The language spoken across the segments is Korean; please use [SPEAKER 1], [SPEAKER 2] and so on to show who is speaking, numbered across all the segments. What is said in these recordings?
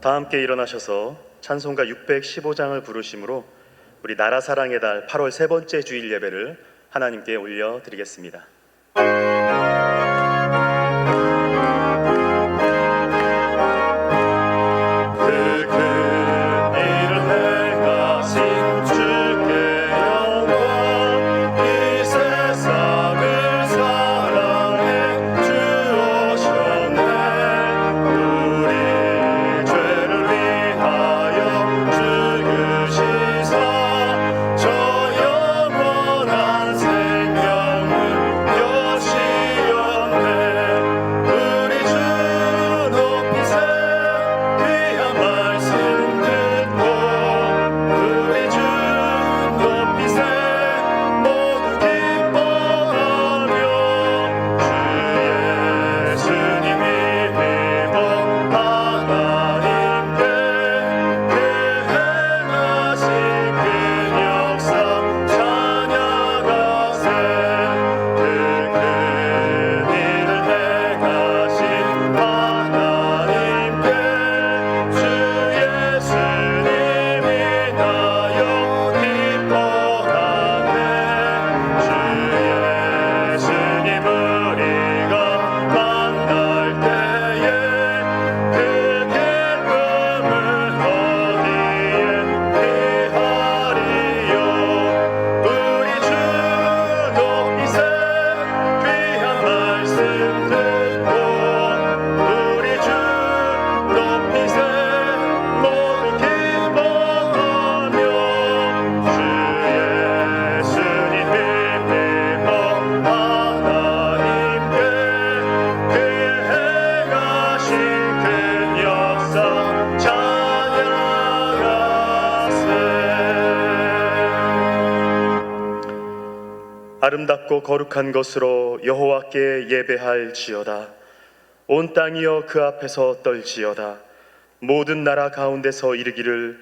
[SPEAKER 1] 다 함께 일어나셔서 찬송가 615장을 부르심으로 우리 나라 사랑의 달 8월 세 번째 주일 예배를 하나님께 올려드리겠습니다. 아름답고 거룩한 것으로 여호와께 예배할지어다. 온 땅이여 그 앞에서 떨지어다. 모든 나라 가운데서 이르기를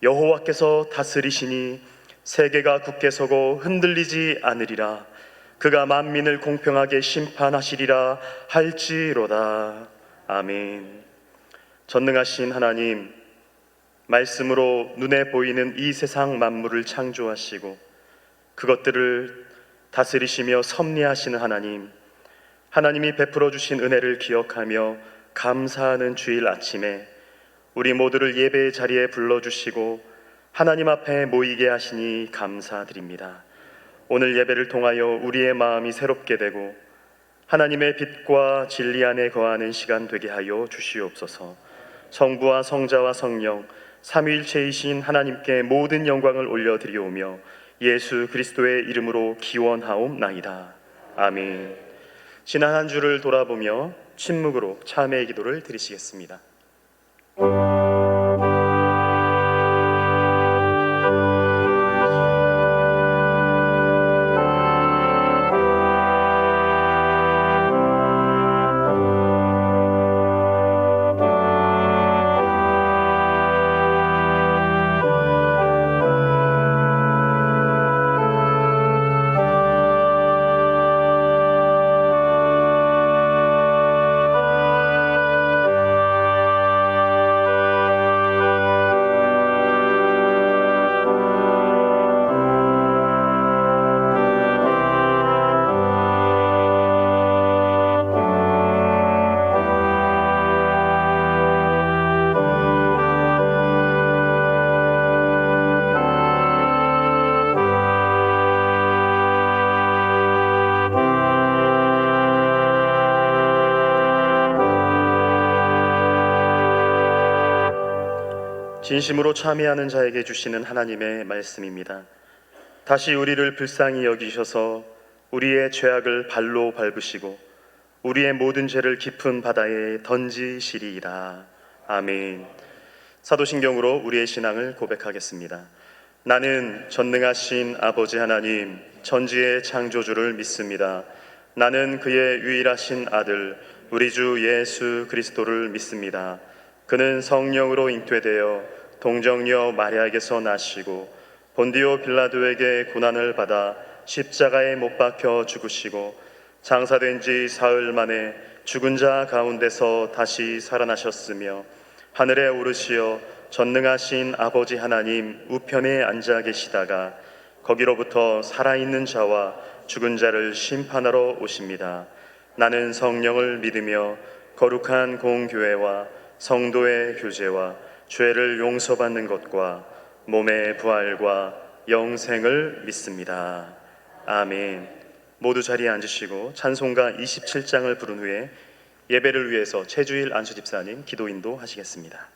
[SPEAKER 1] 여호와께서 다스리시니 세계가 굳게 서고 흔들리지 않으리라. 그가 만민을 공평하게 심판하시리라 할지로다. 아멘. 전능하신 하나님, 말씀으로 눈에 보이는 이 세상 만물을 창조하시고 그것들을 다스리시며 섭리하시는 하나님, 하나님이 베풀어 주신 은혜를 기억하며 감사하는 주일 아침에 우리 모두를 예배의 자리에 불러주시고 하나님 앞에 모이게 하시니 감사드립니다. 오늘 예배를 통하여 우리의 마음이 새롭게 되고 하나님의 빛과 진리 안에 거하는 시간 되게 하여 주시옵소서. 성부와 성자와 성령 삼위일체이신 하나님께 모든 영광을 올려드리오며 예수 그리스도의 이름으로 기원하옵나이다. 아멘. 지난 한 주를 돌아보며 침묵으로 참회의 기도를 드리시겠습니다. 진심으로 참회하는 자에게 주시는 하나님의 말씀입니다. 다시 우리를 불쌍히 여기셔서 우리의 죄악을 발로 밟으시고 우리의 모든 죄를 깊은 바다에 던지시리이다. 아멘. 사도신경으로 우리의 신앙을 고백하겠습니다. 나는 전능하신 아버지 하나님 전지의 창조주를 믿습니다. 나는 그의 유일하신 아들 우리 주 예수 그리스도를 믿습니다. 그는 성령으로 잉태되어 동정녀 마리아에게서 나시고 본디오 빌라도에게 고난을 받아 십자가에 못 박혀 죽으시고 장사된 지 사흘 만에 죽은 자 가운데서 다시 살아나셨으며 하늘에 오르시어 전능하신 아버지 하나님 우편에 앉아 계시다가 거기로부터 살아있는 자와 죽은 자를 심판하러 오십니다. 나는 성령을 믿으며 거룩한 공교회와 성도의 교제와 죄를 용서받는 것과 몸의 부활과 영생을 믿습니다. 아멘. 모두 자리에 앉으시고 찬송가 27장을 부른 후에 예배를 위해서 최주일 안수집사님 기도 인도하시겠습니다.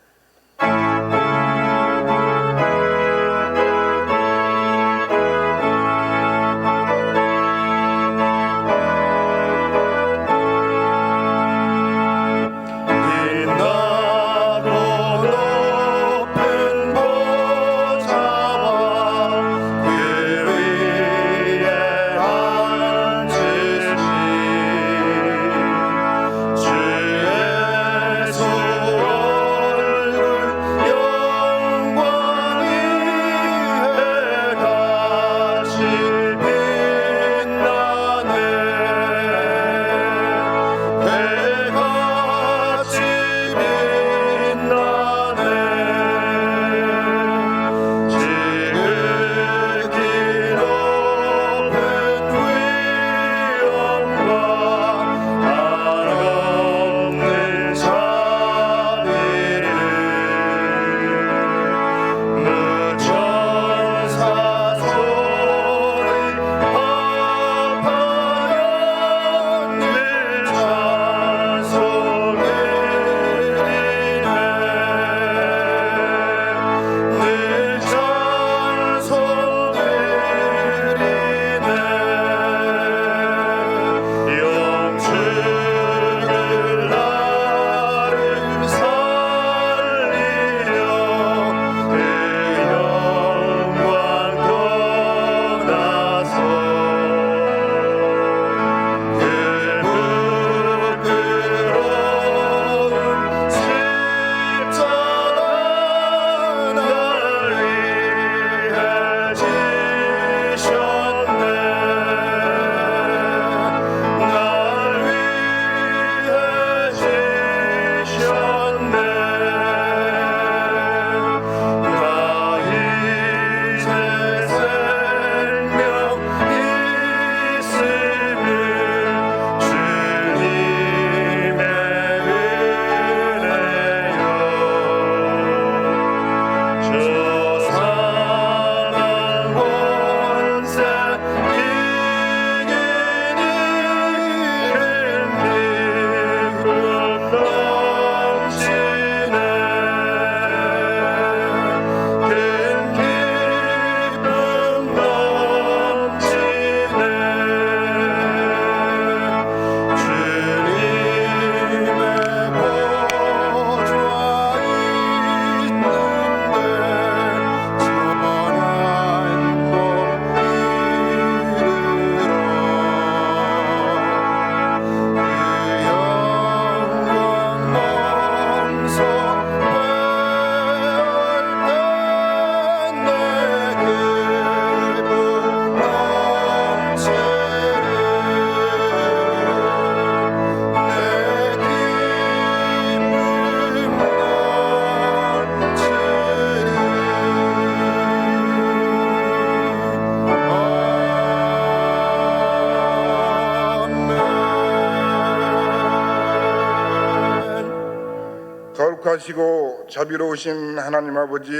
[SPEAKER 2] 거룩하시고 자비로우신 하나님 아버지,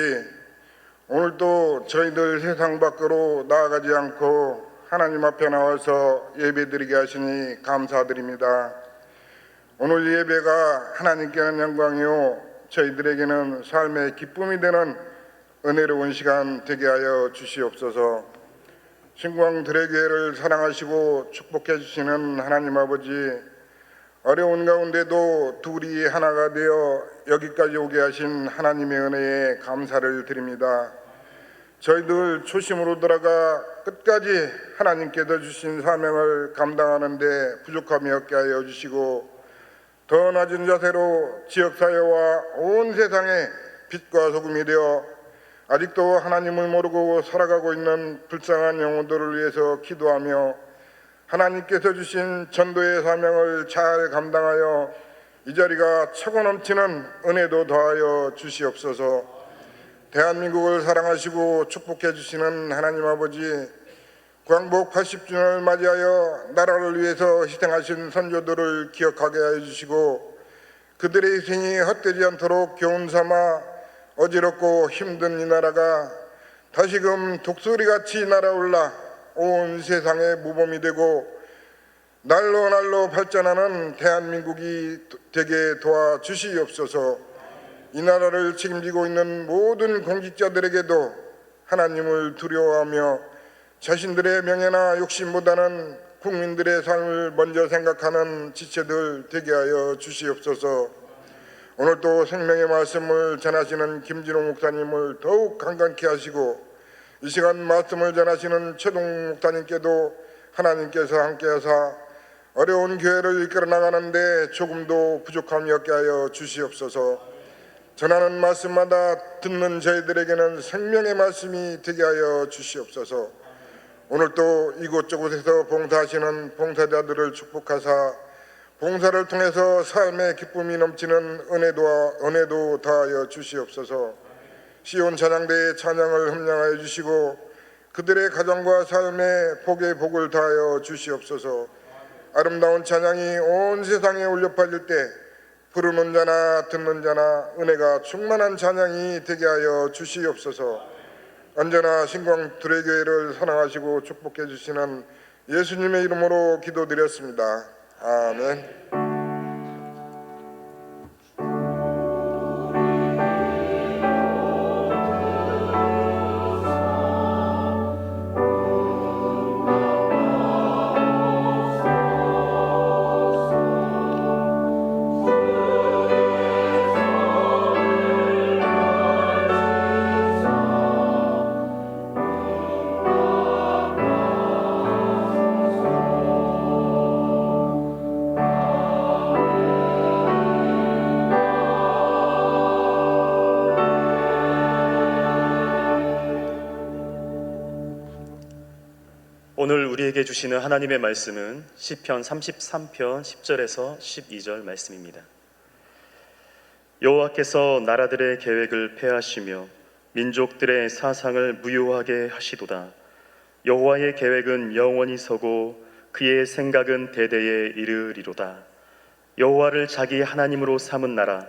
[SPEAKER 2] 오늘도 저희들 세상 밖으로 나아가지 않고 하나님 앞에 나와서 예배드리게 하시니 감사드립니다. 오늘 예배가 하나님께는 영광이요 저희들에게는 삶의 기쁨이 되는 은혜로운 시간 되게 하여 주시옵소서. 신광들의 교회를 사랑하시고 축복해 주시는 하나님 아버지, 어려운 가운데도 둘이 하나가 되어 여기까지 오게 하신 하나님의 은혜에 감사를 드립니다. 저희들 초심으로 돌아가 끝까지 하나님께서 주신 사명을 감당하는 데 부족함이 없게 하여 주시고, 더 낮은 자세로 지역사회와 온 세상의 빛과 소금이 되어 아직도 하나님을 모르고 살아가고 있는 불쌍한 영혼들을 위해서 기도하며 하나님께서 주신 전도의 사명을 잘 감당하여 이 자리가 차고 넘치는 은혜도 더하여 주시옵소서. 대한민국을 사랑하시고 축복해 주시는 하나님 아버지, 광복 80주년을 맞이하여 나라를 위해서 희생하신 선조들을 기억하게 하여 주시고, 그들의 희생이 헛되지 않도록 교훈 삼아 어지럽고 힘든 이 나라가 다시금 독수리같이 날아올라 온 세상의 모범이 되고 날로 날로 발전하는 대한민국이 되게 도와주시옵소서. 이 나라를 책임지고 있는 모든 공직자들에게도 하나님을 두려워하며 자신들의 명예나 욕심보다는 국민들의 삶을 먼저 생각하는 지체들 되게 하여 주시옵소서. 오늘도 생명의 말씀을 전하시는 김진호 목사님을 더욱 강건케 하시고, 이 시간 말씀을 전하시는 최동 목사님께도 하나님께서 함께하사 어려운 교회를 이끌어 나가는데 조금도 부족함이 없게 하여 주시옵소서. 전하는 말씀마다 듣는 저희들에게는 생명의 말씀이 되게 하여 주시옵소서. 오늘도 이곳저곳에서 봉사하시는 봉사자들을 축복하사 봉사를 통해서 삶의 기쁨이 넘치는 은혜도 다하여 주시옵소서. 시온 찬양대의 찬양을 흠량하여 주시고 그들의 가정과 삶에 복의 복을 다하여 주시옵소서. 아름다운 찬양이 온 세상에 울려 퍼질 때 부르는 자나 듣는 자나 은혜가 충만한 찬양이 되게 하여 주시옵소서. 언제나 신광두레교회를 사랑하시고 축복해 주시는 예수님의 이름으로 기도드렸습니다. 아멘.
[SPEAKER 1] 오늘 우리에게 주시는 하나님의 말씀은 시편 33편 10절에서 12절 말씀입니다. 여호와께서 나라들의 계획을 폐하시며 민족들의 사상을 무효하게 하시도다. 여호와의 계획은 영원히 서고 그의 생각은 대대에 이르리로다. 여호와를 자기 하나님으로 삼은 나라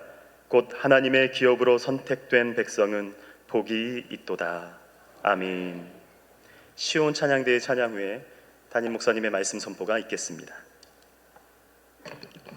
[SPEAKER 1] 곧 하나님의 기업으로 선택된 백성은 복이 있도다. 아멘. 시온 찬양대의 찬양 후에 담임 목사님의 말씀 선포가 있겠습니다.
[SPEAKER 3] 눈을 밝힌다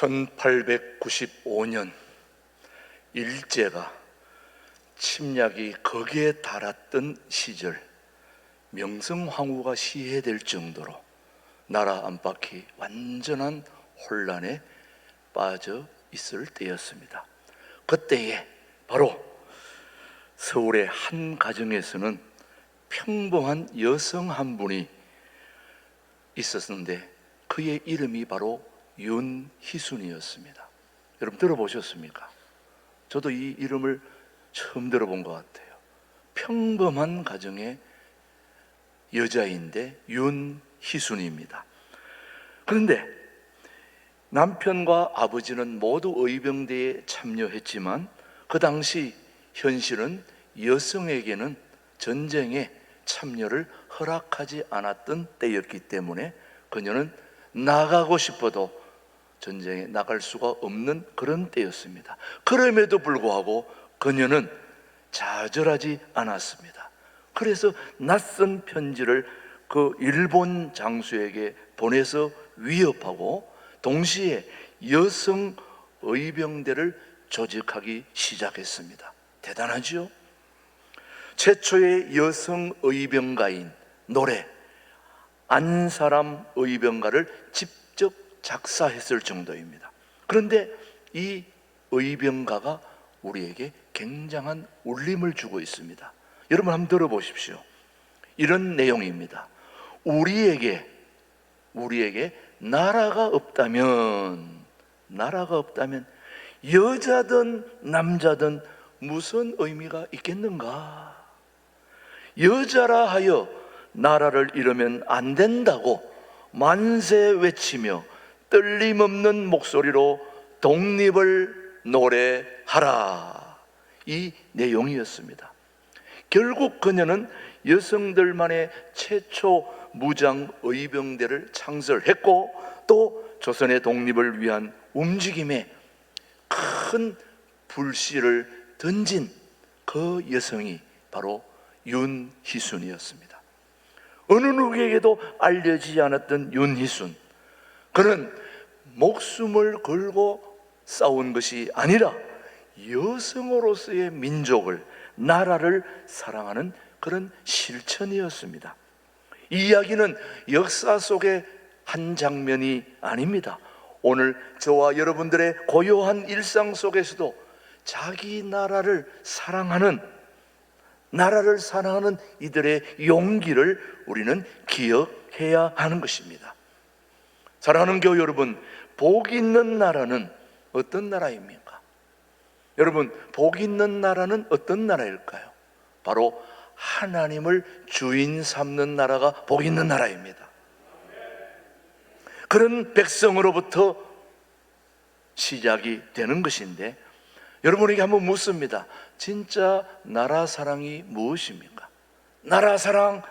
[SPEAKER 3] 1895년 일제가 침략이 극에 달았던 시절, 명성황후가 시해될 정도로 나라 안팎이 완전한 혼란에 빠져 있을 때였습니다. 그때에 바로 서울의 한 가정에서는 평범한 여성 한 분이 있었는데 그의 이름이 바로 윤희순이었습니다. 여러분 들어보셨습니까? 저도 이 이름을 처음 들어본 것 같아요. 평범한 가정의 여자인데 윤희순입니다. 그런데 남편과 아버지는 모두 의병대에 참여했지만 그 당시 현실은 여성에게는 전쟁에 참여를 허락하지 않았던 때였기 때문에 그녀는 나가고 싶어도 전쟁에 나갈 수가 없는 그런 때였습니다. 그럼에도 불구하고 그녀는 좌절하지 않았습니다. 그래서 낯선 편지를 그 일본 장수에게 보내서 위협하고 동시에 여성 의병대를 조직하기 시작했습니다. 대단하지요? 최초의 여성 의병가인 노래 안사람 의병가를 직접 작사했을 정도입니다. 그런데 이 의병가가 우리에게 굉장한 울림을 주고 있습니다. 여러분 한번 들어보십시오. 이런 내용입니다. 우리에게 나라가 없다면 여자든 남자든 무슨 의미가 있겠는가? 여자라 하여 나라를 잃으면 안 된다고 만세 외치며 떨림없는 목소리로 독립을 노래하라, 이 내용이었습니다. 결국 그녀는 여성들만의 최초 무장 의병대를 창설했고 또 조선의 독립을 위한 움직임에 큰 불씨를 던진 그 여성이 바로 윤희순이었습니다. 어느 누구에게도 알려지지 않았던 윤희순, 그는 목숨을 걸고 싸운 것이 아니라 여성으로서의 민족을, 나라를 사랑하는 그런 실천이었습니다. 이 이야기는 역사 속의 한 장면이 아닙니다. 오늘 저와 여러분들의 고요한 일상 속에서도 자기 나라를 사랑하는 이들의 용기를 우리는 기억해야 하는 것입니다. 사랑하는 교회 여러분, 복 있는 나라는 어떤 나라입니까? 여러분, 복 있는 나라는 어떤 나라일까요? 바로 하나님을 주인 삼는 나라가 복 있는 나라입니다. 그런 백성으로부터 시작이 되는 것인데, 여러분에게 한번 묻습니다. 진짜 나라 사랑이 무엇입니까? 나라 사랑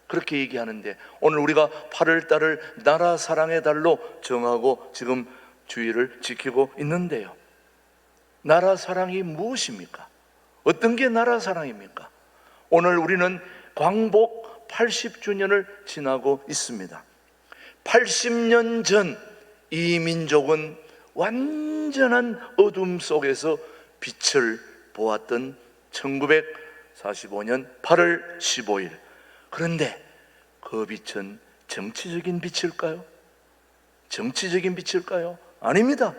[SPEAKER 3] 그렇게 얘기하는데, 오늘 우리가 8월 달을 나라 사랑의 달로 정하고 지금 주의를 지키고 있는데요, 나라 사랑이 무엇입니까? 어떤 게 나라 사랑입니까? 오늘 우리는 광복 80주년을 지나고 있습니다. 80년 전 이 민족은 완전한 어둠 속에서 빛을 보았던 1945년 8월 15일. 그런데 그 빛은 정치적인 빛일까요? 아닙니다.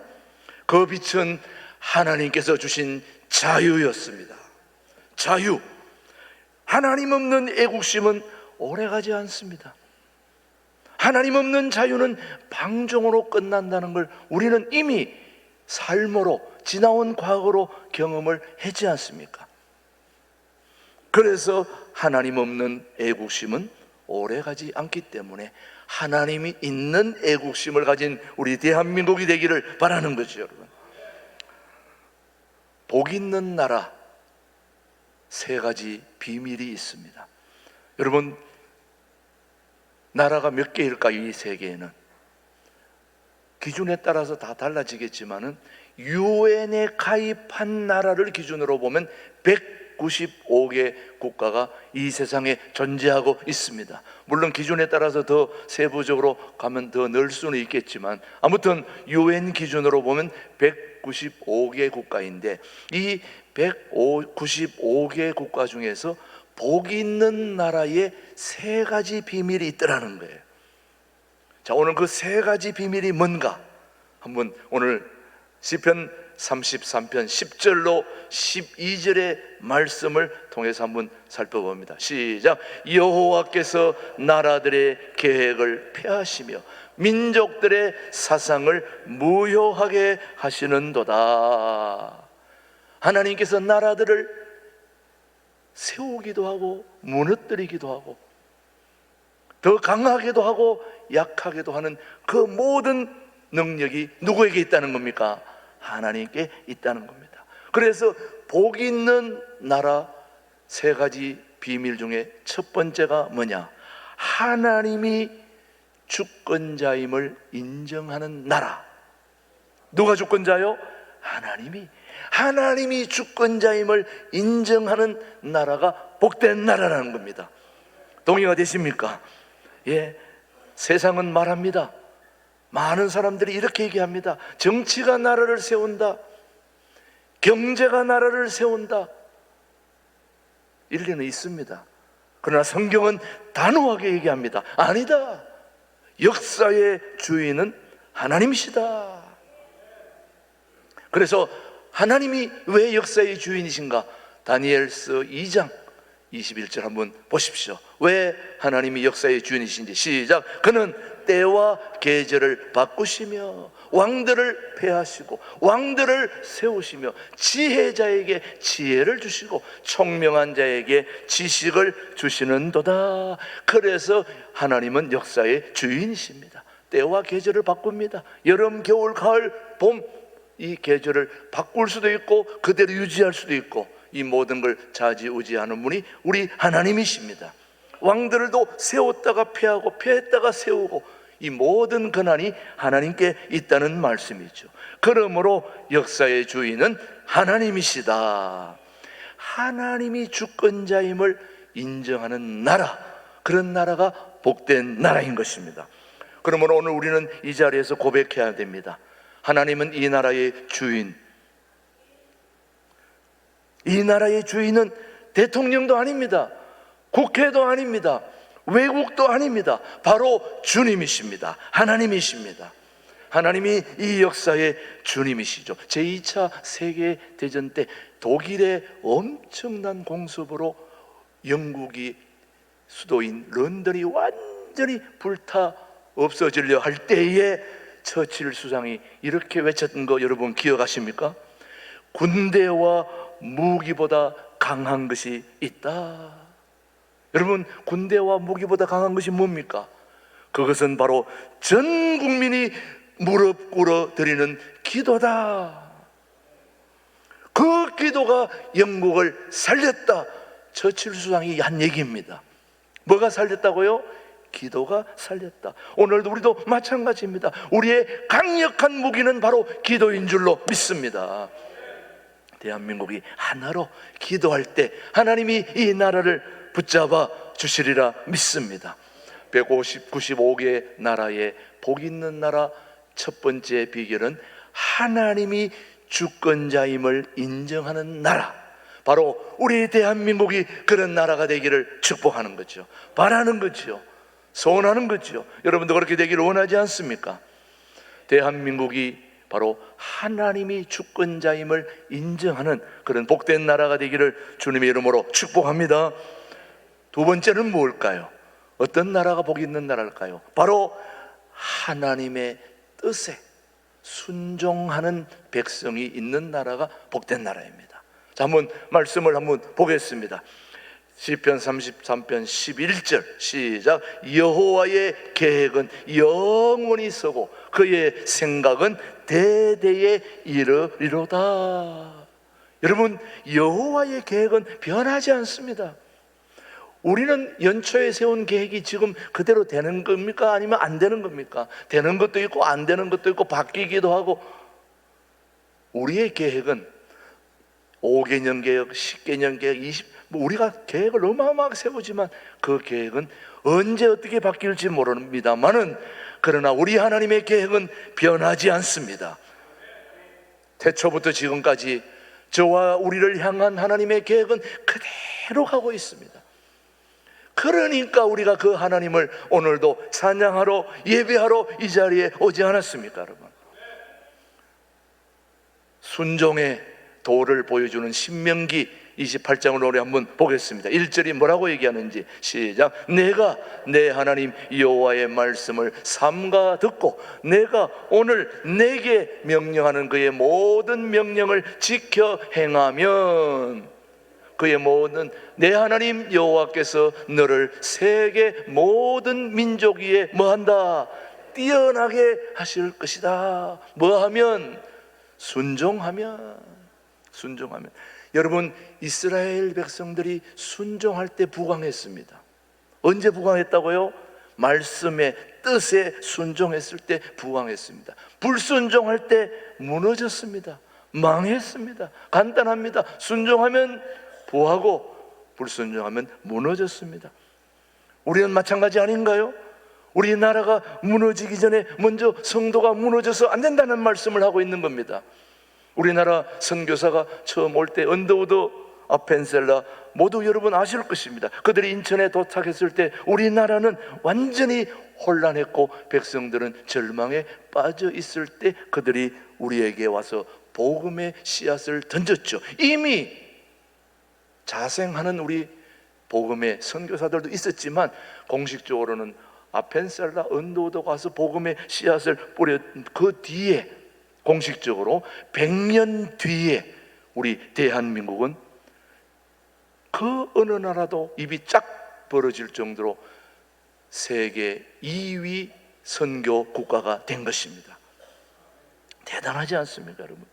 [SPEAKER 3] 그 빛은 하나님께서 주신 자유였습니다. 자유. 하나님 없는 애국심은 오래가지 않습니다. 하나님 없는 자유는 방종으로 끝난다는 걸 우리는 이미 삶으로, 지나온 과거로 경험을 했지 않습니까? 그래서 하나님 없는 애국심은 오래가지 않기 때문에 하나님이 있는 애국심을 가진 우리 대한민국이 되기를 바라는 거죠. 여러분, 복 있는 나라, 세 가지 비밀이 있습니다. 여러분, 나라가 몇 개일까요? 이 세계에는 기준에 따라서 다 달라지겠지만은 유엔에 가입한 나라를 기준으로 보면 195개 국가가 이 세상에 존재하고 있습니다. 물론 기준에 따라서 더 세부적으로 가면 더 넣을 수는 있겠지만 아무튼 UN 기준으로 보면 195개 국가인데 이 195개 국가 중에서 복이 있는 나라에 세 가지 비밀이 있더라는 거예요. 자, 오늘 그 세 가지 비밀이 뭔가 한번 오늘 시편 33편 10절로 12절의 말씀을 통해서 한번 살펴봅니다. 시작. 여호와께서 나라들의 계획을 폐하시며 민족들의 사상을 무효하게 하시는도다. 하나님께서 나라들을 세우기도 하고 무너뜨리기도 하고 더 강하게도 하고 약하게도 하는 그 모든 능력이 누구에게 있다는 겁니까? 하나님께 있다는 겁니다. 그래서 복 있는 나라 세 가지 비밀 중에 첫 번째가 뭐냐? 하나님이 주권자임을 인정하는 나라. 누가 주권자요? 하나님이 주권자임을 인정하는 나라가 복된 나라라는 겁니다. 동의가 되십니까? 예, 세상은 말합니다. 많은 사람들이 이렇게 얘기합니다. 정치가 나라를 세운다. 경제가 나라를 세운다. 일리는 있습니다. 그러나 성경은 단호하게 얘기합니다. 아니다. 역사의 주인은 하나님이시다. 그래서 하나님이 왜 역사의 주인이신가? 다니엘서 2장 21절 한번 보십시오. 왜 하나님이 역사의 주인이신지. 시작. 그는 때와 계절을 바꾸시며 왕들을 폐하시고 왕들을 세우시며 지혜자에게 지혜를 주시고 총명한 자에게 지식을 주시는도다. 그래서 하나님은 역사의 주인이십니다. 때와 계절을 바꿉니다. 여름, 겨울, 가을, 봄, 이 계절을 바꿀 수도 있고 그대로 유지할 수도 있고 이 모든 걸 좌지우지하는 분이 우리 하나님이십니다. 왕들도 세웠다가 폐하고 폐했다가 세우고 이 모든 권한이 하나님께 있다는 말씀이죠. 그러므로 역사의 주인은 하나님이시다. 하나님이 주권자임을 인정하는 나라, 그런 나라가 복된 나라인 것입니다. 그러므로 오늘 우리는 이 자리에서 고백해야 됩니다. 하나님은 이 나라의 주인. 이 나라의 주인은 대통령도 아닙니다. 국회도 아닙니다. 외국도 아닙니다. 바로 주님이십니다. 하나님이십니다. 하나님이 이 역사의 주님이시죠. 제2차 세계대전 때 독일의 엄청난 공습으로 영국이 수도인 런던이 완전히 불타 없어지려 할 때에 처칠 수장이 이렇게 외쳤던 거 여러분 기억하십니까? 군대와 무기보다 강한 것이 있다. 여러분, 군대와 무기보다 강한 것이 뭡니까? 그것은 바로 전 국민이 무릎 꿇어 드리는 기도다. 그 기도가 영국을 살렸다. 처칠 수장이 한 얘기입니다. 뭐가 살렸다고요? 기도가 살렸다. 오늘도 우리도 마찬가지입니다. 우리의 강력한 무기는 바로 기도인 줄로 믿습니다. 대한민국이 하나로 기도할 때 하나님이 이 나라를 붙잡아 주시리라 믿습니다. 195개 나라의 복 있는 나라 첫 번째 비결은 하나님이 주권자임을 인정하는 나라. 바로 우리 대한민국이 그런 나라가 되기를 축복하는 거죠. 바라는 거죠. 소원하는 거죠. 여러분도 그렇게 되기를 원하지 않습니까? 대한민국이 바로 하나님이 주권자임을 인정하는 그런 복된 나라가 되기를 주님의 이름으로 축복합니다. 두 번째는 뭘까요? 어떤 나라가 복 있는 나라일까요? 바로 하나님의 뜻에 순종하는 백성이 있는 나라가 복된 나라입니다. 자, 한번 말씀을 한번 보겠습니다. 시편 33편 11절 시작. 여호와의 계획은 영원히 서고 그의 생각은 대대에 이르리로다. 여러분, 여호와의 계획은 변하지 않습니다. 우리는 연초에 세운 계획이 지금 그대로 되는 겁니까? 아니면 안 되는 겁니까? 되는 것도 있고 안 되는 것도 있고 바뀌기도 하고. 우리의 계획은 5개년 계획, 10개년 계획, 우리가 계획을 어마어마하게 세우지만 그 계획은 언제 어떻게 바뀔지 모릅니다만은, 그러나 우리 하나님의 계획은 변하지 않습니다. 태초부터 지금까지 저와 우리를 향한 하나님의 계획은 그대로 가고 있습니다. 그러니까 우리가 그 하나님을 오늘도 찬양하러, 예배하러 이 자리에 오지 않았습니까, 여러분? 순종의 도를 보여주는 신명기 28장을 우리 한번 보겠습니다. 1절이 뭐라고 얘기하는지 시작. 내가 내 하나님 여호와의 말씀을 삼가 듣고 내가 오늘 내게 명령하는 그의 모든 명령을 지켜 행하면 그의 모든 내 하나님 여호와께서 너를 세계 모든 민족 위에 뭐한다? 뛰어나게 하실 것이다. 뭐하면? 순종하면. 여러분, 이스라엘 백성들이 순종할 때 부강했습니다. 언제 부강했다고요? 말씀의 뜻에 순종했을 때 부강했습니다. 불순종할 때 무너졌습니다. 망했습니다. 간단합니다. 순종하면 부하고 불순종하면 무너졌습니다. 우리는 마찬가지 아닌가요? 우리나라가 무너지기 전에 먼저 성도가 무너져서 안 된다는 말씀을 하고 있는 겁니다. 우리나라 선교사가 처음 올 때 언더우드, 아펜셀라 모두 여러분 아실 것입니다. 그들이 인천에 도착했을 때 우리나라는 완전히 혼란했고 백성들은 절망에 빠져 있을 때 그들이 우리에게 와서 복음의 씨앗을 던졌죠. 이미 자생하는 우리 복음의 선교사들도 있었지만 공식적으로는 아펜셀라, 언더우드 가서 복음의 씨앗을 뿌렸 그 뒤에 공식적으로 100년 뒤에 우리 대한민국은 그 어느 나라도 입이 쫙 벌어질 정도로 세계 2위 선교 국가가 된 것입니다. 대단하지 않습니까, 여러분?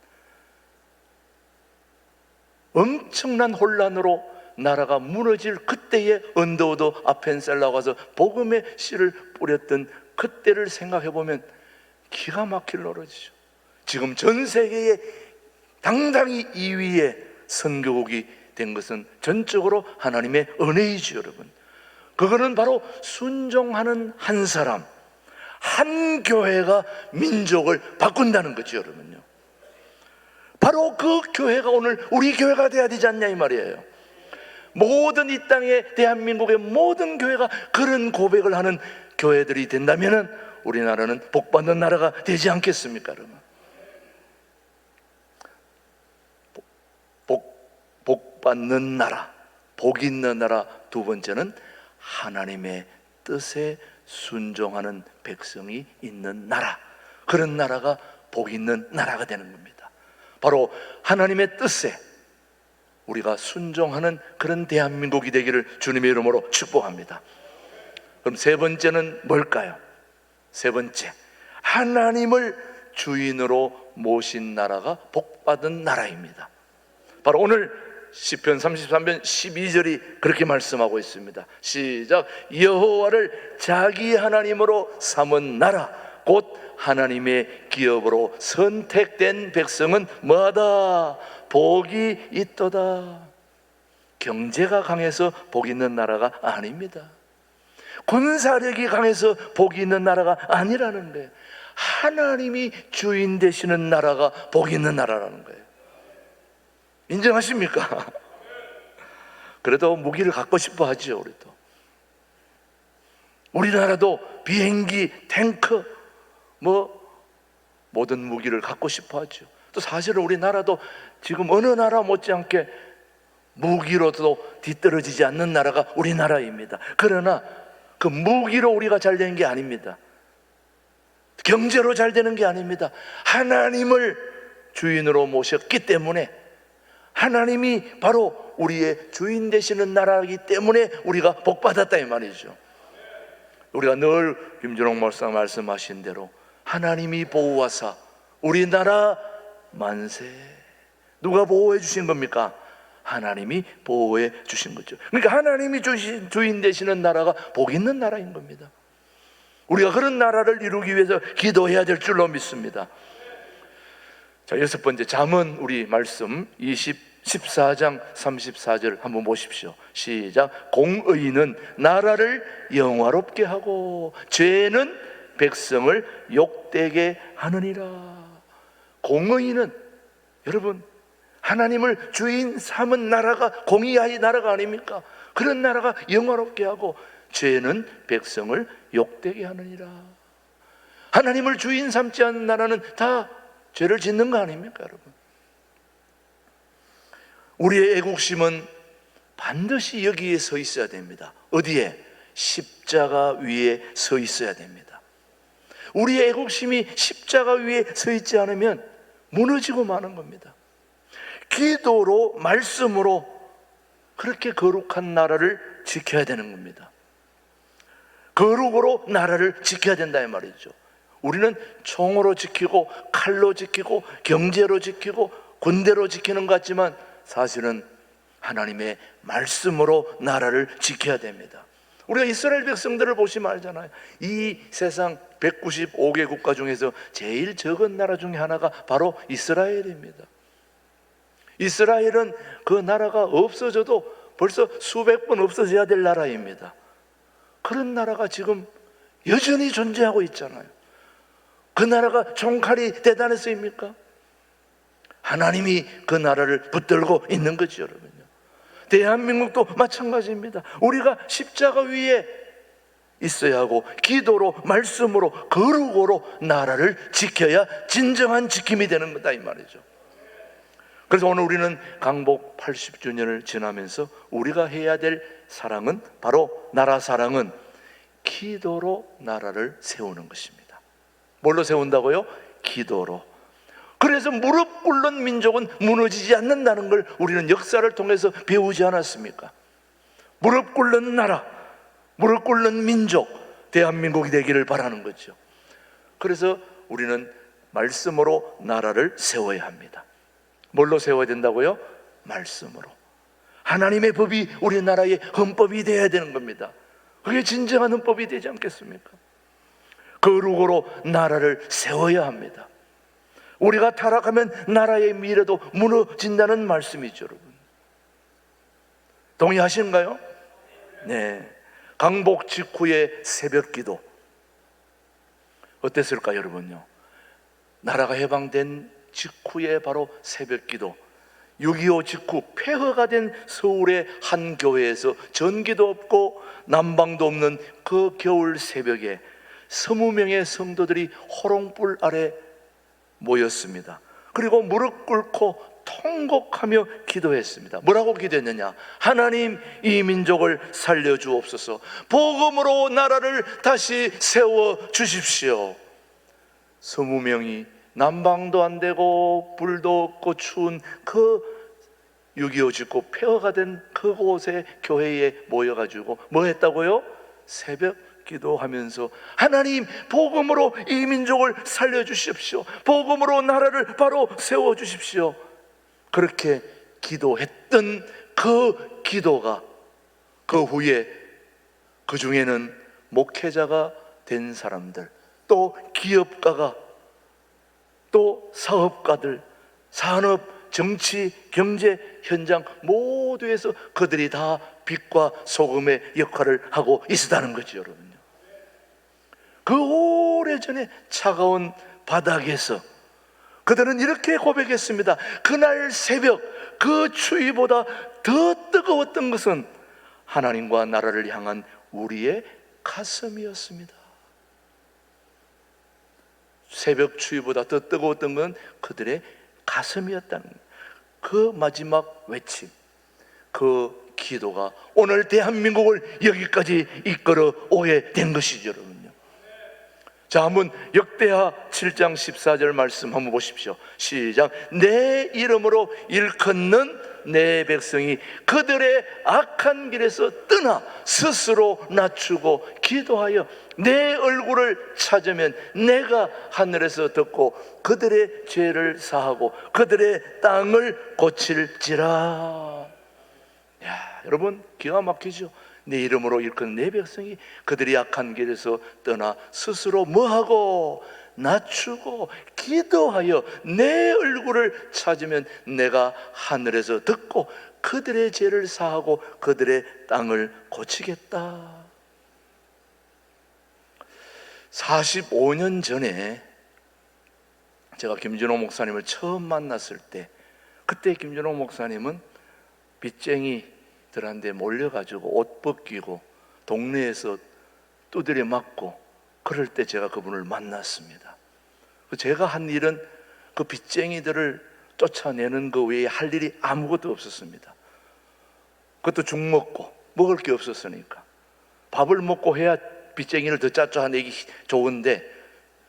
[SPEAKER 3] 엄청난 혼란으로 나라가 무너질 그때에 언더우드, 아펜셀라 가서 복음의 씨를 뿌렸던 그때를 생각해 보면 기가 막힐 노릇이죠. 지금 전 세계에 당당히 2위의 선교국이 된 것은 전적으로 하나님의 은혜이죠, 여러분. 그거는 바로 순종하는 한 사람, 한 교회가 민족을 바꾼다는 거죠, 여러분요. 바로 그 교회가 오늘 우리 교회가 돼야 되지 않냐 이 말이에요. 모든 이 땅에 대한민국의 모든 교회가 그런 고백을 하는 교회들이 된다면 우리나라는 복받는 나라가 되지 않겠습니까, 여러분? 복받는 나라, 복 있는 나라. 두 번째는 하나님의 뜻에 순종하는 백성이 있는 나라. 그런 나라가 복 있는 나라가 되는 겁니다. 바로 하나님의 뜻에 우리가 순종하는 그런 대한민국이 되기를 주님의 이름으로 축복합니다. 그럼 세 번째는 뭘까요? 세 번째, 하나님을 주인으로 모신 나라가 복받은 나라입니다. 바로 오늘 시편 33편 12절이 그렇게 말씀하고 있습니다. 시작. 여호와를 자기 하나님으로 삼은 나라 곧 하나님의 기업으로 선택된 백성은 뭐하다? 복이 있도다. 경제가 강해서 복 있는 나라가 아닙니다. 군사력이 강해서 복이 있는 나라가 아니라는 거예요. 하나님이 주인 되시는 나라가 복 있는 나라라는 거예요. 인정하십니까? 그래도 무기를 갖고 싶어 하죠. 우리도. 우리나라도 비행기, 탱크 모든 무기를 갖고 싶어 하죠. 또 사실은 우리나라도 지금 어느 나라 못지않게 무기로도 뒤떨어지지 않는 나라가 우리나라입니다. 그러나 그 무기로 우리가 잘 되는 게 아닙니다. 경제로 잘 되는 게 아닙니다. 하나님을 주인으로 모셨기 때문에, 하나님이 바로 우리의 주인 되시는 나라이기 때문에 우리가 복받았다 이 말이죠. 우리가 늘 김준홍 목사 말씀하신 대로 하나님이 보호하사 우리나라 만세. 누가 보호해 주신 겁니까? 하나님이 보호해 주신 거죠. 그러니까 하나님이 주인 되시는 나라가 복 있는 나라인 겁니다. 우리가 그런 나라를 이루기 위해서 기도해야 될 줄로 믿습니다. 자, 여섯 번째, 잠언 우리 말씀 14장 34절 한번 보십시오. 시작. 공의는 나라를 영화롭게 하고 죄는 백성을 욕되게 하느니라. 공의는, 여러분, 하나님을 주인 삼은 나라가 공의의 나라가 아닙니까? 그런 나라가 영화롭게 하고 죄는 백성을 욕되게 하느니라. 하나님을 주인 삼지 않는 나라는 다 죄를 짓는 거 아닙니까, 여러분? 우리의 애국심은 반드시 여기에 서 있어야 됩니다. 어디에? 십자가 위에 서 있어야 됩니다. 우리의 애국심이 십자가 위에 서 있지 않으면 무너지고 마는 겁니다. 기도로, 말씀으로 그렇게 거룩한 나라를 지켜야 되는 겁니다. 거룩으로 나라를 지켜야 된다 이 말이죠. 우리는 총으로 지키고 칼로 지키고 경제로 지키고 군대로 지키는 것 같지만 사실은 하나님의 말씀으로 나라를 지켜야 됩니다. 우리가 이스라엘 백성들을 보시면 알잖아요. 이 세상 195개 국가 중에서 제일 적은 나라 중에 하나가 바로 이스라엘입니다. 이스라엘은 그 나라가 없어져도 벌써 수백 번 없어져야 될 나라입니다. 그런 나라가 지금 여전히 존재하고 있잖아요. 그 나라가 종칼이 대단해서입니까? 하나님이 그 나라를 붙들고 있는 거죠, 여러분요. 대한민국도 마찬가지입니다. 우리가 십자가 위에 있어야 하고 기도로, 말씀으로, 거룩으로 나라를 지켜야 진정한 지킴이 되는 거다 이 말이죠. 그래서 오늘 우리는 강복 80주년을 지나면서 우리가 해야 될 사랑은, 바로 나라 사랑은 기도로 나라를 세우는 것입니다. 뭘로 세운다고요? 기도로. 그래서 무릎 꿇는 민족은 무너지지 않는다는 걸 우리는 역사를 통해서 배우지 않았습니까? 무릎 꿇는 나라, 무릎 꿇는 민족, 대한민국이 되기를 바라는 거죠. 그래서 우리는 말씀으로 나라를 세워야 합니다. 뭘로 세워야 된다고요? 말씀으로. 하나님의 법이 우리나라의 헌법이 되어야 되는 겁니다. 그게 진정한 헌법이 되지 않겠습니까? 거룩으로 나라를 세워야 합니다. 우리가 타락하면 나라의 미래도 무너진다는 말씀이죠, 여러분. 동의하시는가요? 네. 강복 직후의 새벽 기도 어땠을까요, 여러분요? 나라가 해방된 직후에 바로 새벽 기도, 6.25 직후 폐허가 된 서울의 한 교회에서 전기도 없고 난방도 없는 그 겨울 새벽에 20명의 성도들이 호롱불 아래 모였습니다. 그리고 무릎 꿇고 통곡하며 기도했습니다. 뭐라고 기도했느냐? 하나님, 이 민족을 살려주옵소서. 복음으로 나라를 다시 세워주십시오. 20명이 난방도 안 되고 불도 없고 추운 그 6.25 직후 폐허가 된 그곳에 교회에 모여가지고 뭐 했다고요? 새벽 기도하면서 하나님, 복음으로 이 민족을 살려주십시오. 복음으로 나라를 바로 세워주십시오. 그렇게 기도했던 그 기도가 그 후에 그 중에는 목회자가 된 사람들, 또 기업가가, 또 사업가들, 산업, 정치, 경제 현장 모두에서 그들이 다 빛과 소금의 역할을 하고 있었다는 거죠, 여러분요. 그 오래전에 차가운 바닥에서 그들은 이렇게 고백했습니다. 그날 새벽 그 추위보다 더 뜨거웠던 것은 하나님과 나라를 향한 우리의 가슴이었습니다. 새벽 추위보다 더 뜨거웠던 건 그들의 가슴이었다는 그 마지막 외침, 그 기도가 오늘 대한민국을 여기까지 이끌어 오게 된 것이죠, 여러분요. 자, 한번 역대하 7장 14절 말씀 한번 보십시오. 시작. 내 이름으로 일컫는 내 백성이 그들의 악한 길에서 떠나 스스로 낮추고 기도하여 내 얼굴을 찾으면 내가 하늘에서 듣고 그들의 죄를 사하고 그들의 땅을 고칠지라. 야, 여러분 기가 막히죠? 내 이름으로 일컫는 내 백성이 그들이 악한 길에서 떠나 스스로 뭐하고 낮추고 기도하여 내 얼굴을 찾으면 내가 하늘에서 듣고 그들의 죄를 사하고 그들의 땅을 고치겠다. 45년 전에 제가 김준호 목사님을 처음 만났을 때, 그때 김준호 목사님은 빚쟁이들한테 몰려가지고 옷 벗기고 동네에서 두드려 맞고 그럴 때 제가 그분을 만났습니다. 제가 한 일은 그 빚쟁이들을 쫓아내는 그 외에 할 일이 아무것도 없었습니다. 그것도 죽 먹고 먹을 게 없었으니까 밥을 먹고 해야 빚쟁이를 더 쫓아내기 좋은데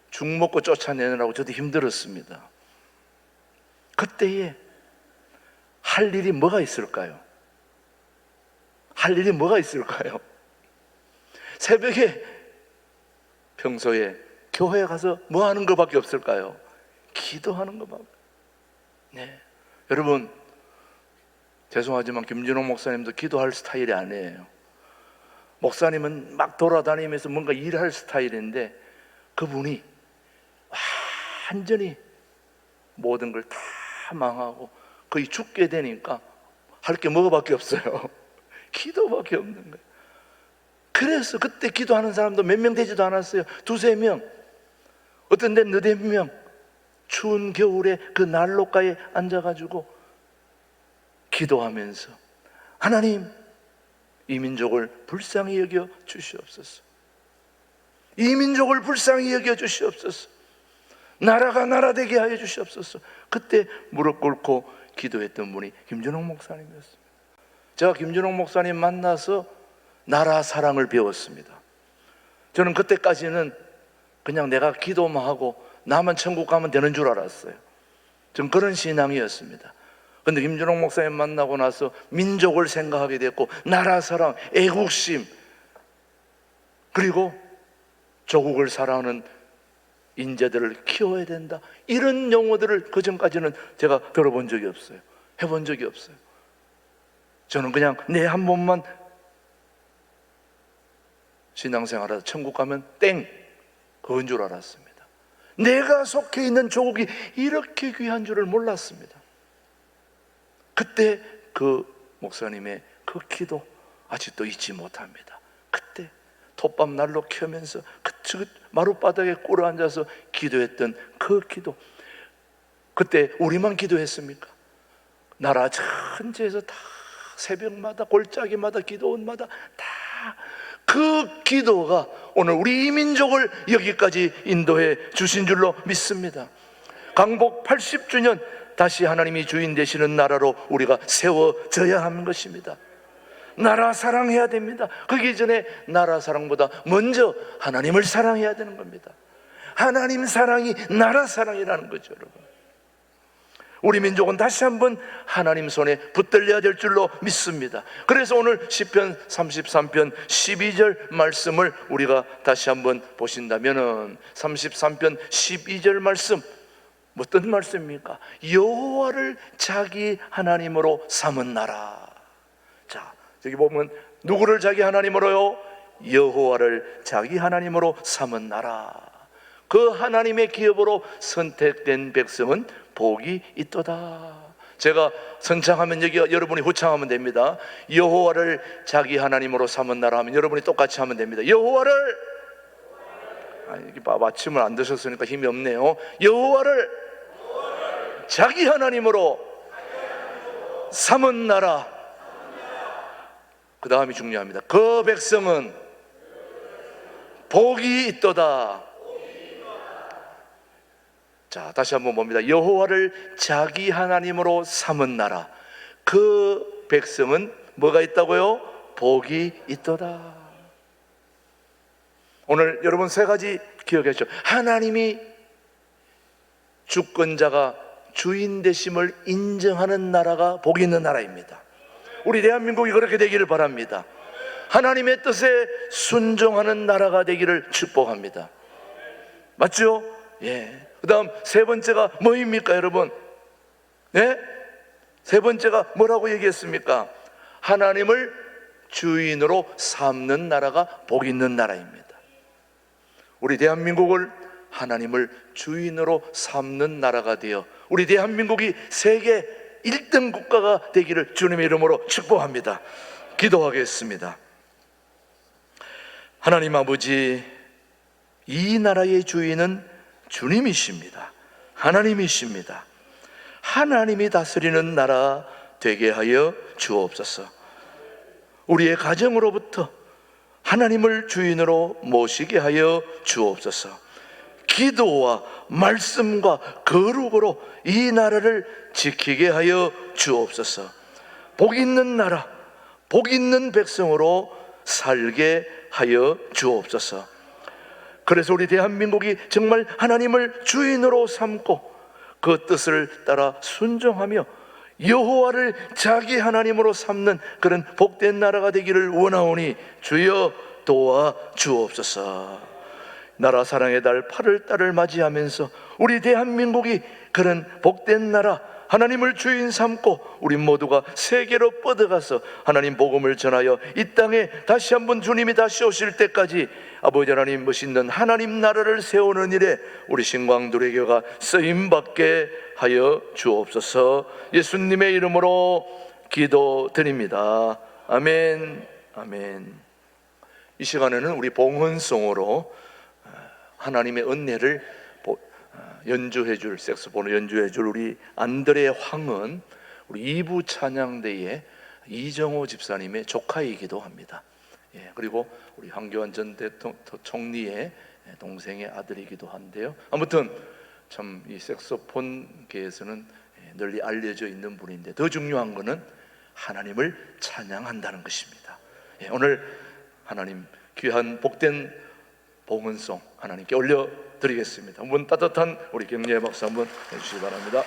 [SPEAKER 3] 죽 먹고 쫓아내느라고 저도 힘들었습니다. 그때에 할 일이 뭐가 있을까요? 할 일이 뭐가 있을까요? 새벽에 평소에 교회에 가서 뭐 하는 것밖에 없을까요? 기도하는 것밖에. 네. 여러분, 죄송하지만 김준호 목사님도 기도할 스타일이 아니에요. 목사님은 막 돌아다니면서 뭔가 일할 스타일인데 그분이 완전히 모든 걸 다 망하고 거의 죽게 되니까 할 게 뭐밖에 없어요. 기도밖에 없는 거예요. 그래서 그때 기도하는 사람도 몇 명 되지도 않았어요. 두세 명, 어떤 데는 너댓 명. 추운 겨울에 그 난로가에 앉아가지고 기도하면서 하나님, 이 민족을 불쌍히 여겨 주시옵소서. 이 민족을 불쌍히 여겨 주시옵소서. 나라가 나라 되게 하여 주시옵소서. 그때 무릎 꿇고 기도했던 분이 김준홍 목사님이었습니다. 제가 김준홍 목사님 만나서 나라 사랑을 배웠습니다. 저는 그때까지는 그냥 내가 기도만 하고 나만 천국 가면 되는 줄 알았어요. 전 그런 신앙이었습니다. 그런데 김준홍 목사님 만나고 나서 민족을 생각하게 됐고, 나라 사랑, 애국심, 그리고 조국을 사랑하는 인재들을 키워야 된다, 이런 용어들을 그전까지는 제가 들어본 적이 없어요. 해본 적이 없어요. 저는 그냥 내 한 몸만 신앙생활하다 천국 가면 땡, 그건 줄 알았습니다. 내가 속해 있는 조국이 이렇게 귀한 줄을 몰랐습니다. 그때 그 목사님의 그 기도 아직도 잊지 못합니다. 그때 톱밥 난로 켜면서 그 마룻바닥에 꿇어 앉아서 기도했던 그 기도, 그때 우리만 기도했습니까? 나라 전체에서 다 새벽마다 골짜기마다 기도원마다 다 그 기도가 오늘 우리 이민족을 여기까지 인도해 주신 줄로 믿습니다. 강복 80주년, 다시 하나님이 주인 되시는 나라로 우리가 세워져야 하는 것입니다. 나라 사랑해야 됩니다. 그기 전에 나라 사랑보다 먼저 하나님을 사랑해야 되는 겁니다. 하나님 사랑이 나라 사랑이라는 거죠, 여러분. 우리 민족은 다시 한번 하나님 손에 붙들려야 될 줄로 믿습니다. 그래서 오늘 시편 33편 12절 말씀을 우리가 다시 한번 보신다면은 33편 12절 말씀, 어떤 말씀입니까? 여호와를 자기 하나님으로 삼은 나라. 자, 저기 보면 누구를 자기 하나님으로요? 여호와를 자기 하나님으로 삼은 나라. 그 하나님의 기업으로 선택된 백성은 복이 있도다. 제가 선창하면 여기 여러분이 후창하면 됩니다. 여호와를 자기 하나님으로 삼은 나라 하면 여러분이 똑같이 하면 됩니다. 여호와를, 마침을 안 드셨으니까 힘이 없네요. 여호와를 자기 하나님으로 삼은 나라. 그 다음이 중요합니다. 그 백성은 복이 있도다. 자, 다시 한번 봅니다. 여호와를 자기 하나님으로 삼은 나라, 그 백성은 뭐가 있다고요? 복이 있도다. 오늘 여러분 세 가지 기억하시죠. 하나님이 주권자가 주인 되심을 인정하는 나라가 복이 있는 나라입니다. 우리 대한민국이 그렇게 되기를 바랍니다. 하나님의 뜻에 순종하는 나라가 되기를 축복합니다. 맞죠? 예. 그 다음 세 번째가 뭐입니까, 여러분? 네? 세 번째가 뭐라고 얘기했습니까? 하나님을 주인으로 삼는 나라가 복 있는 나라입니다. 우리 대한민국을 하나님을 주인으로 삼는 나라가 되어 우리 대한민국이 세계 1등 국가가 되기를 주님의 이름으로 축복합니다. 기도하겠습니다. 하나님 아버지, 이 나라의 주인은 주님이십니다. 하나님이십니다. 하나님이 다스리는 나라 되게 하여 주옵소서. 우리의 가정으로부터 하나님을 주인으로 모시게 하여 주옵소서. 기도와 말씀과 거룩으로 이 나라를 지키게 하여 주옵소서. 복 있는 나라, 복 있는 백성으로 살게 하여 주옵소서. 그래서 우리 대한민국이 정말 하나님을 주인으로 삼고 그 뜻을 따라 순종하며 여호와를 자기 하나님으로 삼는 그런 복된 나라가 되기를 원하오니 주여 도와 주옵소서. 나라 사랑의 달 8월 달을 맞이하면서 우리 대한민국이 그런 복된 나라, 하나님을 주인 삼고 우리 모두가 세계로 뻗어가서 하나님 복음을 전하여 이 땅에 다시 한번 주님이 다시 오실 때까지 아버지 하나님 멋있는 하나님 나라를 세우는 일에 우리 신광두레교가 쓰임받게 하여 주옵소서. 예수님의 이름으로 기도드립니다. 아멘. 아멘. 이 시간에는 우리 봉헌송으로 하나님의 은혜를 연주해 줄, 색소폰을 연주해 줄 우리 안드레 황은 우리 2부 찬양대의 이정호 집사님의 조카이기도 합니다. 예, 그리고 우리 황교안 전 총리의 동생의 아들이기도 한데요. 아무튼 참 이 색소폰계에서는 널리 알려져 있는 분인데 더 중요한 것은 하나님을 찬양한다는 것입니다. 예, 오늘 하나님 귀한 복된 봉헌송 하나님께 올려드리겠습니다. 한번 따뜻한 우리 격려의 박수 한번 해주시기 바랍니다.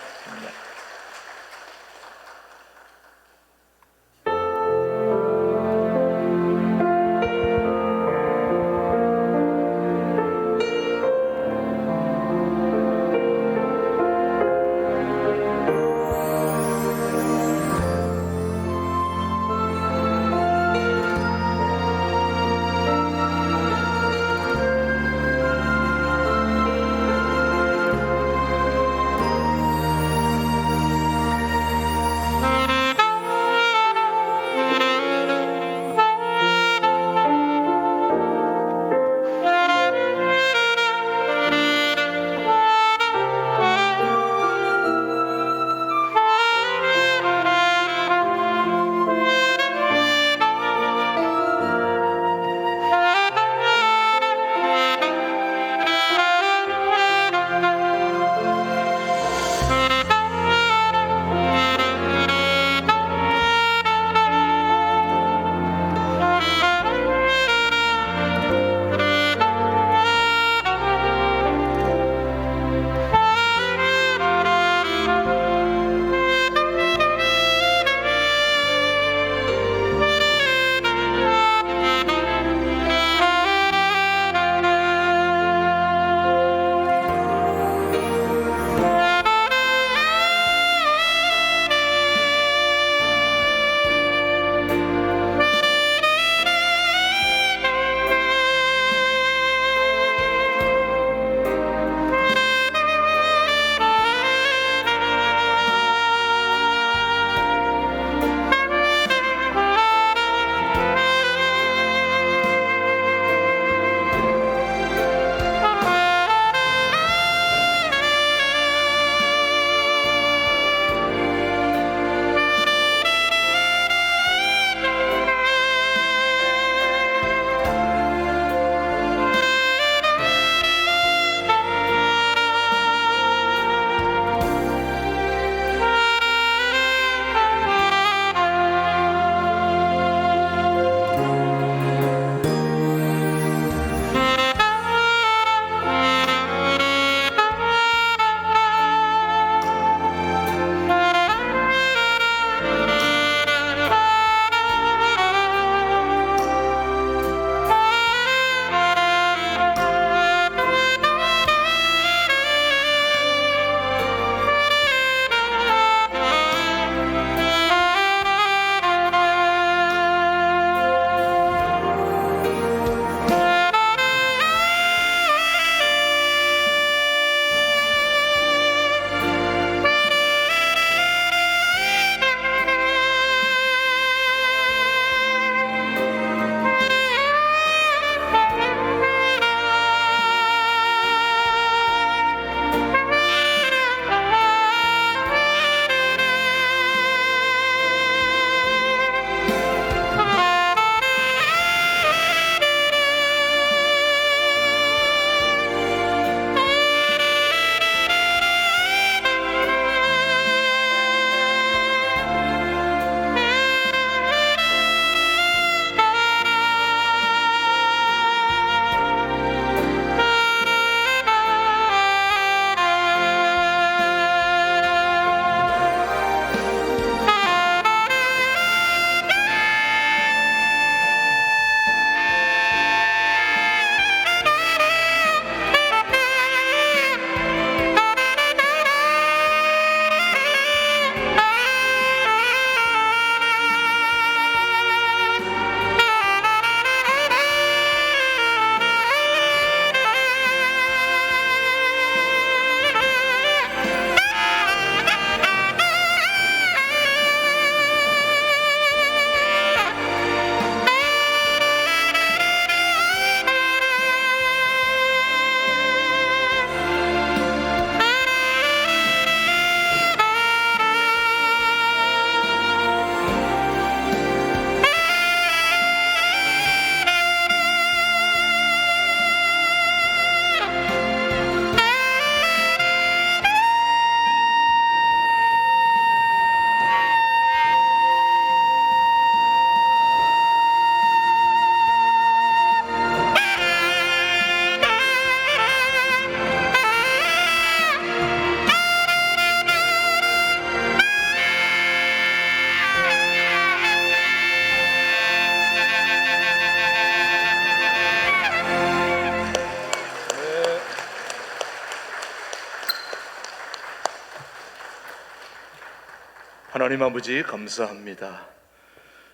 [SPEAKER 3] 하나님 아버지 감사합니다.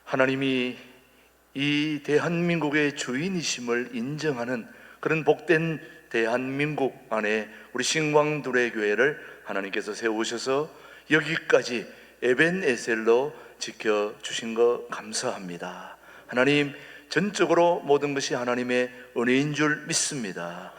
[SPEAKER 3] 하나님이 이 대한민국의 주인이심을 인정하는 그런 복된 대한민국 안에 우리 신광두레 교회를 하나님께서 세우셔서 여기까지 에벤에셀로 지켜주신 것 감사합니다. 하나님, 전적으로 모든 것이 하나님의 은혜인 줄 믿습니다.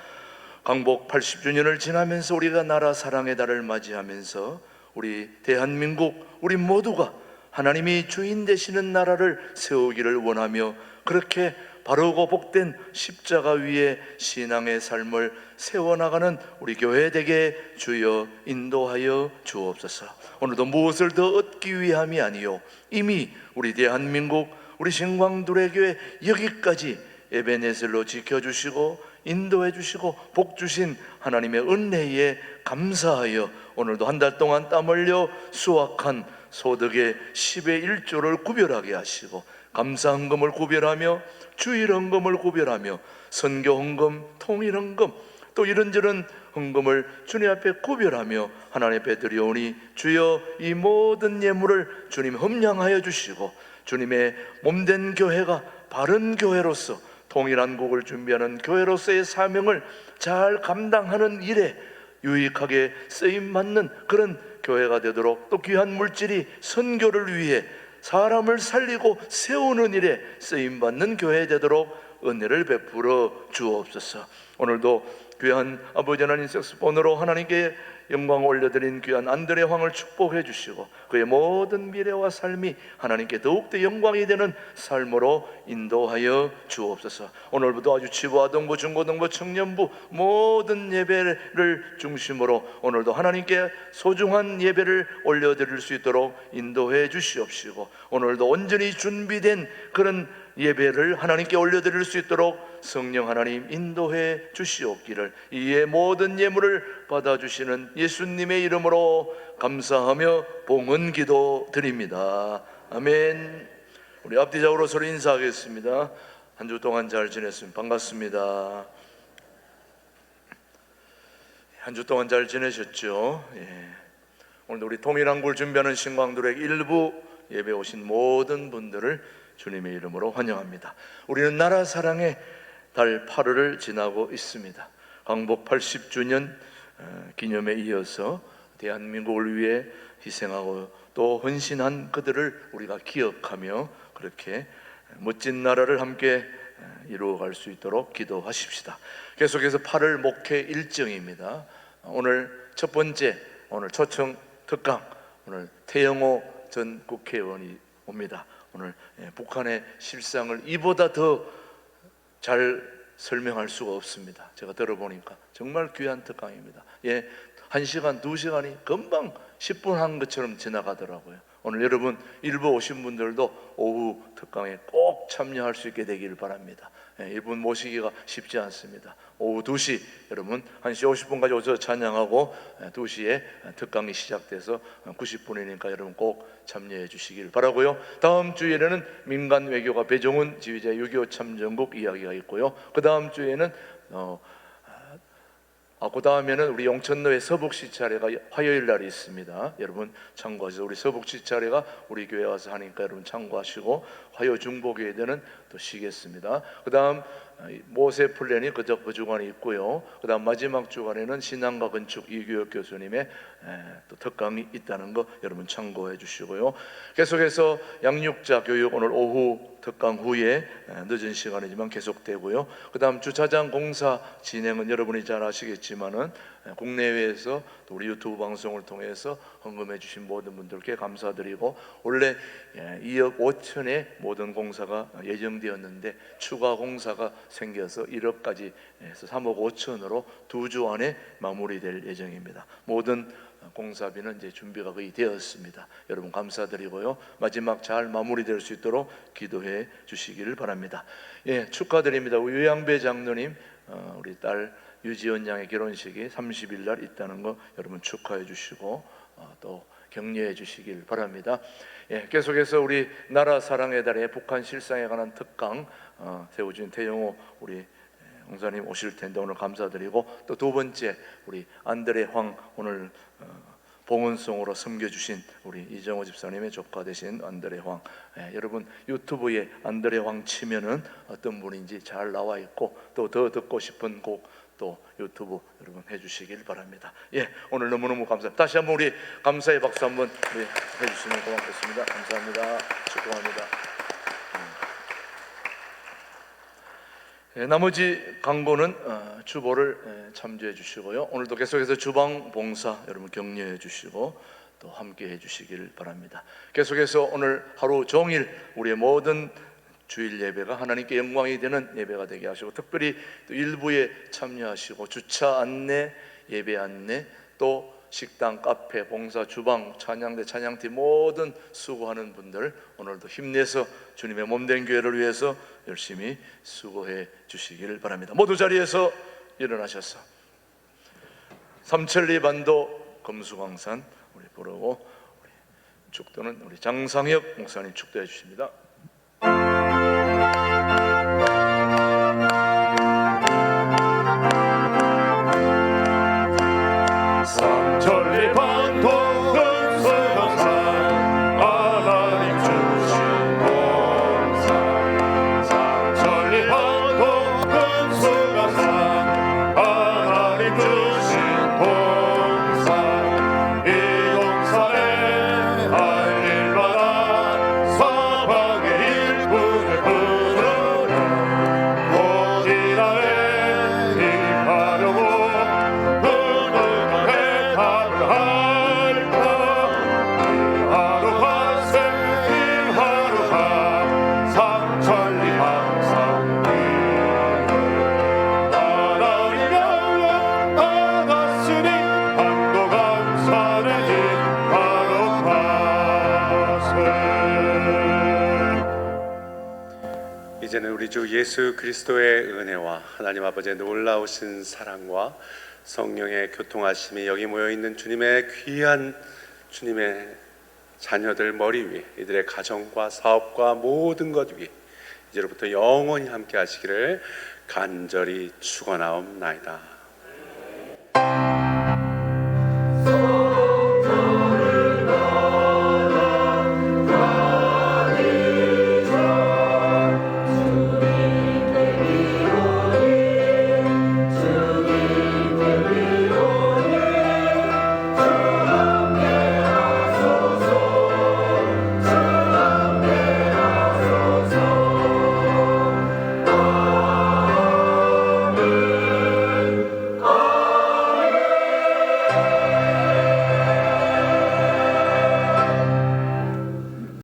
[SPEAKER 3] 광복 80주년을 지나면서 우리가 나라 사랑의 달을 맞이하면서 우리 대한민국, 우리 모두가 하나님이 주인 되시는 나라를 세우기를 원하며 그렇게 바르고 복된 십자가 위에 신앙의 삶을 세워나가는 우리 교회 되게 주여 인도하여 주옵소서. 오늘도 무엇을 더 얻기 위함이 아니요 이미 우리 대한민국, 우리 신광두레 교회 여기까지 에베네셀로 지켜주시고 인도해 주시고 복 주신 하나님의 은혜에 감사하여 오늘도 한 달 동안 땀 흘려 수확한 소득의 10의 1조를 구별하게 하시고 감사헌금을 구별하며 주일헌금을 구별하며 선교헌금, 통일헌금 또 이런저런 헌금을 주님 앞에 구별하며 하나님 앞에 드려오니 주여 이 모든 예물을 주님 흠량하여 주시고 주님의 몸된 교회가 바른 교회로서 통일한 국을 준비하는 교회로서의 사명을 잘 감당하는 일에 유익하게 쓰임받는 그런 교회가 되도록 또 귀한 물질이 선교를 위해 사람을 살리고 세우는 일에 쓰임받는 교회 되도록 은혜를 베풀어 주옵소서. 오늘도 귀한 아버지 하나님 색소폰으로 하나님께 영광을 올려드린 귀한 안드레 황을 축복해 주시고 그의 모든 미래와 삶이 하나님께 더욱더 영광이 되는 삶으로 인도하여 주옵소서. 오늘부터 아주 치부아동부, 중고등부, 청년부 모든 예배를 중심으로 오늘도 하나님께 소중한 예배를 올려드릴 수 있도록 인도해 주시옵시고 오늘도 온전히 준비된 그런 예배를 하나님께 올려드릴 수 있도록 성령 하나님 인도해 주시옵기를 이에 모든 예물을 받아주시는 예수님의 이름으로 감사하며 봉헌 기도 드립니다. 아멘. 우리 앞뒤적으로 서로 인사하겠습니다. 한 주 동안 잘 지냈습니다. 반갑습니다. 한 주 동안 잘 지내셨죠? 예. 오늘도 우리 통일한국을 준비하는 신광두레 일부 예배 오신 모든 분들을 주님의 이름으로 환영합니다. 우리는 나라 사랑의 달 8월을 지나고 있습니다. 광복 80주년 기념에 이어서 대한민국을 위해 희생하고 또 헌신한 그들을 우리가 기억하며 그렇게 멋진 나라를 함께 이루어갈 수 있도록 기도하십시다. 계속해서 8월 목회 일정입니다. 오늘 첫 번째, 오늘 초청 특강, 오늘 태영호 전 국회의원이 옵니다. 오늘 북한의 실상을 이보다 더 잘 설명할 수가 없습니다. 제가 들어보니까 정말 귀한 특강입니다. 예, 1시간, 2시간이 금방 10분 한 것처럼 지나가더라고요. 오늘 여러분 일부 오신 분들도 오후 특강에 꼭 참여할 수 있게 되기를 바랍니다. 예, 이분 모시기가 쉽지 않습니다. 오후 2시 여러분 1시 50분까지 오셔서 찬양하고 2시에 특강이 시작돼서 90분이니까 여러분 꼭 참여해 주시길 바라고요. 다음 주에는 민간 외교가 배종훈 지휘자 6.25 참전국 이야기가 있고요. 그 다음 주에는 그 다음에는 우리 용천로의 서북시 차례가 화요일 날이 있습니다. 여러분 참고하셔서 우리 서북시 차례가 우리 교회 와서 하니까 여러분 참고하시고 화요 중보교회에는 또 쉬겠습니다. 그 다음 모세 플랜이 그 주간에 있고요. 그 다음 마지막 주간에는 신앙과 건축 이규혁 교수님의 또 특강이 있다는 거 여러분 참고해 주시고요. 계속해서 양육자 교육 오늘 오후 특강 후에 늦은 시간이지만 계속되고요. 그 다음 주차장 공사 진행은 여러분이 잘 아시겠지만은 국내외에서 또 우리 유튜브 방송을 통해서 헌금해 주신 모든 분들께 감사드리고 원래 2억 5천의 모든 공사가 예정되었는데 추가 공사가 생겨서 1억까지 해서 3억 5천으로 2주 안에 마무리될 예정입니다. 모든 공사비는 이제 준비가 거의 되었습니다. 여러분 감사드리고요. 마지막 잘 마무리될 수 있도록 기도해 주시기를 바랍니다. 예, 축하드립니다. 우리 유양배 장로님 우리 딸 유지연 양의 결혼식이 30일 날 있다는 거 여러분 축하해 주시고 또 격려해 주시길 바랍니다. 예, 계속해서 우리 나라 사랑의 달에 북한 실상에 관한 특강 세우진 태영호 우리 홍사님 오실 텐데 오늘 감사드리고 또 두 번째 우리 안드레 황 오늘 봉헌송으로 섬겨주신 우리 이정호 집사님의 조카 되신 안드레 황. 여러분 유튜브에 안드레 황 치면은 어떤 분인지 잘 나와 있고, 또 더 듣고 싶은 곡 또 유튜브 여러분 해주시길 바랍니다. 오늘 너무너무 감사합니다. 다시 한번 우리 감사의 박수 한번 해주시면 고맙겠습니다. 감사합니다. 축복합니다. 나머지 광고는 주보를 참조해 주시고요. 오늘도 계속해서 주방 봉사 여러분 격려해 주시고 또 함께 해 주시길 바랍니다. 계속해서 오늘 하루 종일 우리의 모든 주일 예배가 하나님께 영광이 되는 예배가 되게 하시고, 특별히 또 일부에 참여하시고 주차 안내, 예배 안내, 또 식당, 카페, 봉사, 주방, 찬양대, 찬양팀 모든 수고하는 분들 오늘도 힘내서 주님의 몸된 교회를 위해서 열심히 수고해 주시기를 바랍니다. 모두 자리에서 일어나셔서 삼천리 반도 금수광산 우리 부르고 우리 축도는 우리 장상혁 목사님 축도해 주십니다.
[SPEAKER 4] 삼천리 반도 금수강산 하나님 주신 봉사, 삼천리 반도 금수강산 하나님 주신 봉사, 이 동산에 알릴만한 사방의 일꾼을 부르려 곧 이날에 임하려고
[SPEAKER 5] 이제는 우리 주 예수 그리스도의 은혜와 하나님 아버지의 놀라우신 사랑과 성령의 교통하심이 여기 모여있는 주님의 귀한 주님의 자녀들 머리 위에, 이들의 가정과 사업과 모든 것 위에 이제로부터 영원히 함께 하시기를 간절히 축원하옵나이다.